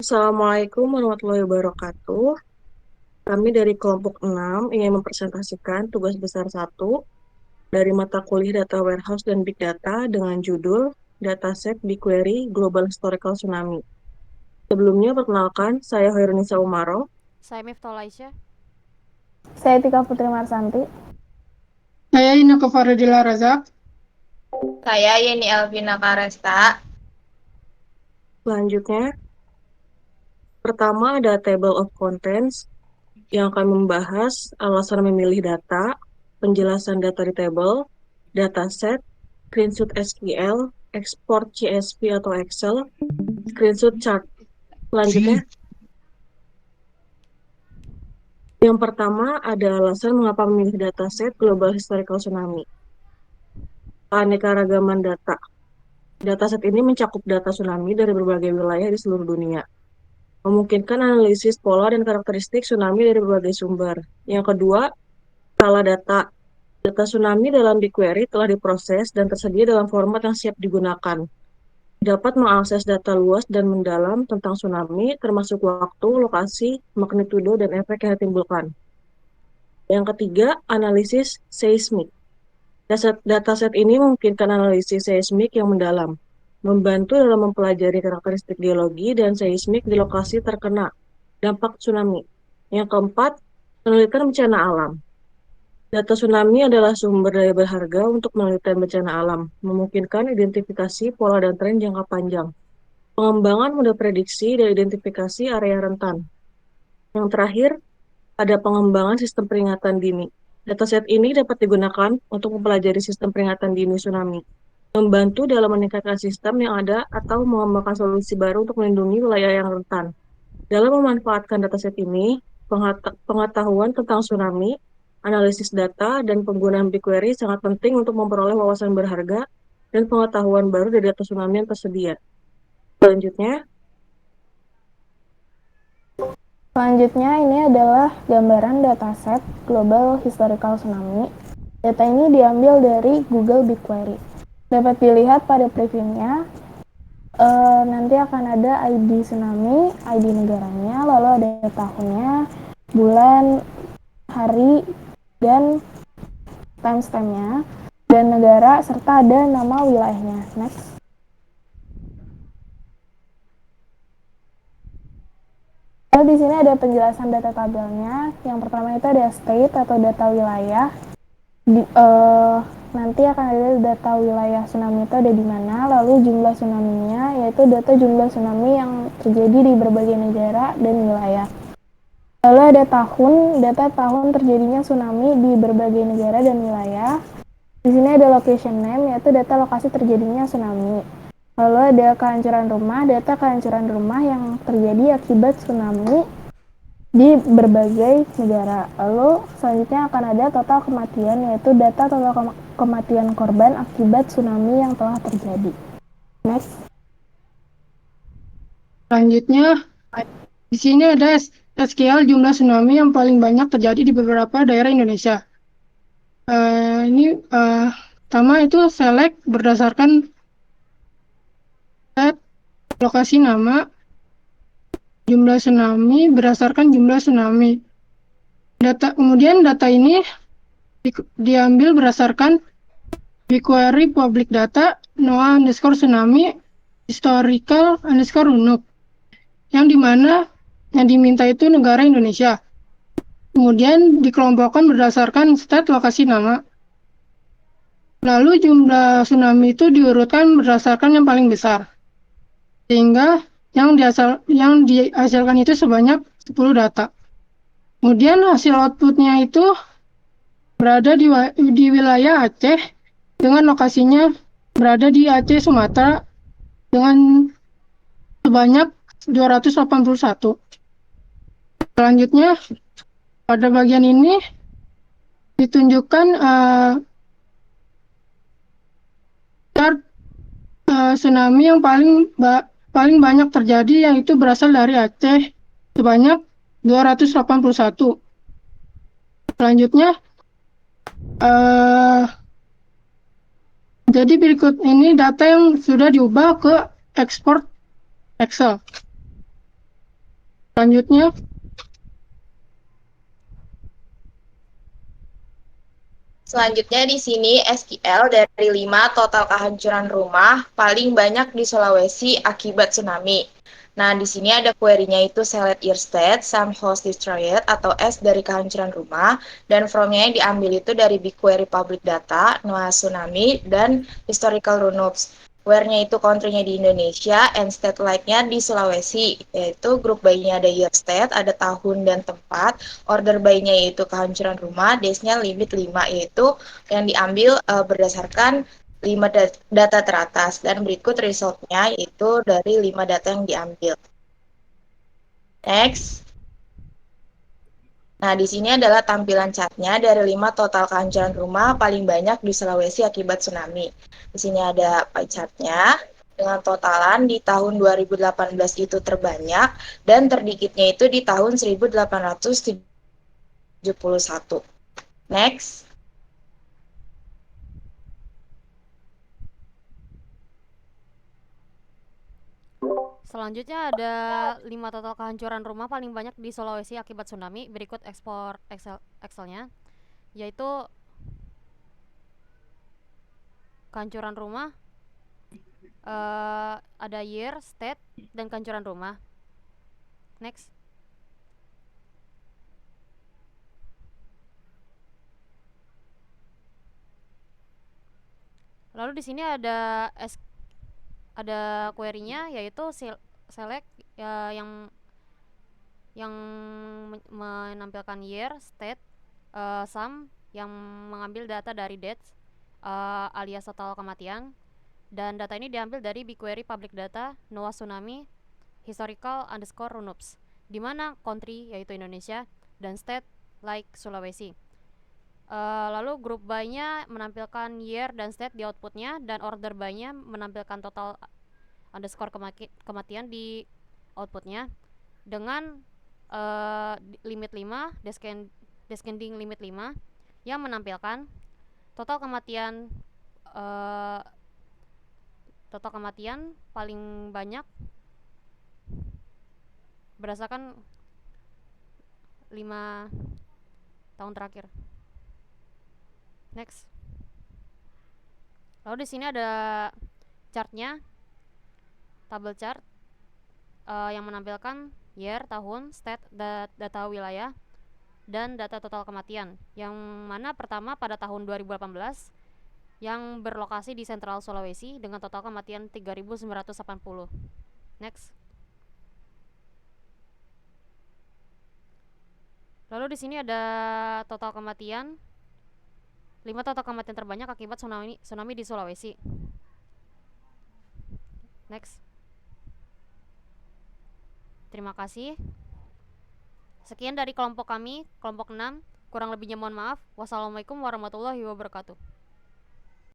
Assalamualaikum warahmatullahi wabarakatuh. Kami dari kelompok 6 ingin mempresentasikan tugas besar satu dari mata kuliah Data Warehouse dan Big Data dengan judul Dataset BigQuery Global Historical Tsunami. Sebelumnya, perkenalkan, saya Hoirunisa Umaro. Saya Miftah Laisya. Saya Tika Putri Marsanti. Saya Inneke Faridila Razak. Saya Yeni Elvina Karesta. Selanjutnya, pertama ada Table of Contents yang akan membahas alasan memilih data, penjelasan data di table, dataset, screenshot SQL, export CSV atau Excel, screenshot chart. Selanjutnya, yang pertama ada alasan mengapa memilih dataset Global Historical Tsunami. Keanekaragaman data. Dataset ini mencakup data tsunami dari berbagai wilayah di seluruh dunia, memungkinkan analisis pola dan karakteristik tsunami dari berbagai sumber. Yang kedua, skala data. Data tsunami dalam BigQuery telah diproses dan tersedia dalam format yang siap digunakan. Dapat mengakses data luas dan mendalam tentang tsunami, termasuk waktu, lokasi, magnitudo, dan efek yang ditimbulkan. Yang ketiga, analisis seismik. Dataset ini memungkinkan analisis seismik yang mendalam, membantu dalam mempelajari karakteristik geologi dan seismik di lokasi terkena dampak tsunami. Yang keempat, penelitian bencana alam. Data tsunami adalah sumber daya berharga untuk penelitian bencana alam, memungkinkan identifikasi pola dan tren jangka panjang. Pengembangan model prediksi dan identifikasi area rentan. Yang terakhir, ada pengembangan sistem peringatan dini. Dataset ini dapat digunakan untuk mempelajari sistem peringatan dini tsunami, membantu dalam meningkatkan sistem yang ada atau mengembangkan solusi baru untuk melindungi wilayah yang rentan. Dalam memanfaatkan dataset ini, pengetahuan tentang tsunami, analisis data, dan penggunaan BigQuery sangat penting untuk memperoleh wawasan berharga dan pengetahuan baru dari data tsunami yang tersedia. Selanjutnya ini adalah gambaran dataset Global Historical Tsunami. Data ini diambil dari Google BigQuery. Dapat dilihat pada previewnya. Nanti akan ada ID tsunami, ID negaranya, lalu ada tahunnya, bulan, hari, dan timestampnya, dan negara, serta ada nama wilayahnya. Next. Lalu di sini ada penjelasan data tabelnya. Yang pertama itu ada state atau data wilayah. Nanti akan ada data wilayah tsunami itu ada di mana, lalu jumlah tsunami-nya yaitu data jumlah tsunami yang terjadi di berbagai negara dan wilayah. Lalu ada data tahun terjadinya tsunami di berbagai negara dan wilayah. Di sini ada location name yaitu data lokasi terjadinya tsunami. Lalu ada kehancuran rumah, data kehancuran rumah yang terjadi akibat tsunami di berbagai negara. Lalu selanjutnya akan ada total kematian, yaitu data total kematian korban akibat tsunami yang telah terjadi. Next. Selanjutnya, di sini ada SQL jumlah tsunami yang paling banyak terjadi di beberapa daerah Indonesia. Pertama itu select berdasarkan set lokasi nama, jumlah tsunami berdasarkan jumlah tsunami. Kemudian data ini diambil berdasarkan BigQuery public data NOAA_tsunami historical_runuk, yang dimana yang diminta itu negara Indonesia. Kemudian dikelompokkan berdasarkan state lokasi nama. Lalu jumlah tsunami itu diurutkan berdasarkan yang paling besar, sehingga yang dihasilkan itu sebanyak 10 data. Kemudian hasil outputnya itu berada di wilayah Aceh dengan lokasinya berada di Aceh Sumatera dengan sebanyak 281. Selanjutnya pada bagian ini ditunjukkan chart tsunami yang paling banyak terjadi, yaitu berasal dari Aceh sebanyak 281. Selanjutnya jadi berikut ini data yang sudah diubah ke export Excel. Selanjutnya, Selanjutnya di sini SQL dari 5 total kehancuran rumah paling banyak di Sulawesi akibat tsunami. Nah, di sini ada query-nya itu select year state, some house destroyed atau S dari kehancuran rumah dan from-nya yang diambil itu dari BigQuery public data, NOAA tsunami dan historical runoffs. Where-nya itu country-nya di Indonesia and state like-nya di Sulawesi, yaitu grup by-nya ada year state, ada tahun dan tempat, order by-nya yaitu kehancuran rumah, days-nya limit 5 yaitu yang diambil berdasarkan 5 data teratas dan berikut result-nya yaitu dari 5 data yang diambil. Next. Nah, di sini adalah tampilan chartnya dari 5 total kehancuran rumah paling banyak di Sulawesi akibat tsunami. Di sini ada pie chartnya dengan totalan di tahun 2018 itu terbanyak dan terdikitnya itu di tahun 1871. Next. Selanjutnya ada 5 total kehancuran rumah paling banyak di Sulawesi akibat tsunami. Berikut ekspor Excelnya, yaitu kehancuran rumah, ada year, state, dan kehancuran rumah. Next. Lalu di sini ada query-nya yaitu select yang menampilkan year, state, sum yang mengambil data dari dates alias total kematian, dan data ini diambil dari BigQuery public data, NOAA tsunami, historical underscore runoffs, di mana country yaitu Indonesia dan state like Sulawesi. Lalu grup by-nya menampilkan year dan state di outputnya, dan order by-nya menampilkan total underscore kematian di outputnya dengan limit 5, descending limit 5 yang menampilkan total kematian paling banyak berdasarkan 5 tahun terakhir. Next. Lalu di sini ada chartnya, tabel chart yang menampilkan year, tahun, state, data wilayah, dan data total kematian. Yang mana pertama pada tahun 2018 yang berlokasi di Sentral Sulawesi dengan total kematian 3.980. Next. Lalu di sini ada total kematian, 5 total kematian terbanyak akibat tsunami di Sulawesi. Next. Terima kasih. Sekian dari kelompok kami, kelompok 6. Kurang lebihnya mohon maaf. Wassalamualaikum warahmatullahi wabarakatuh.